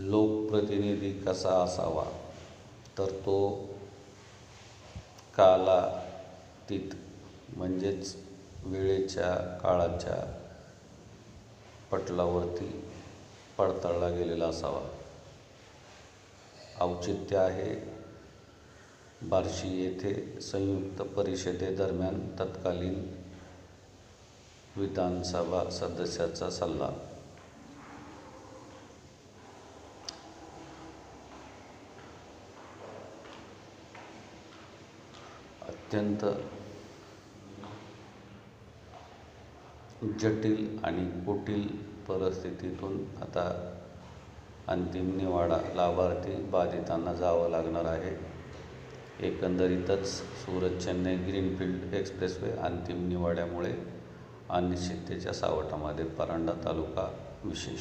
लोकप्रतिनिधी कसा असावा, तर तो कालातीत म्हणजेच वेळेच्या काळाच्या पटलावरती पडताळला गेलेला असावा. औचित्य आहे, बार्शी येथे संयुक्त परिषदेदरम्यान तत्कालीन विधानसभा सदस्याचा सल्ला. अत्यंत जटिल आणि कुटील परिस्थितीतून आता अंतिम निवाडा लाभार्थी बाधितांना जावं लागणार आहे. एकंदरीतच सुरत चेन्नई ग्रीनफील्ड एक्सप्रेसवे अंतिम निवाड्यामुळे अनिश्चिततेच्या सावटामध्ये परांडा तालुका विशेष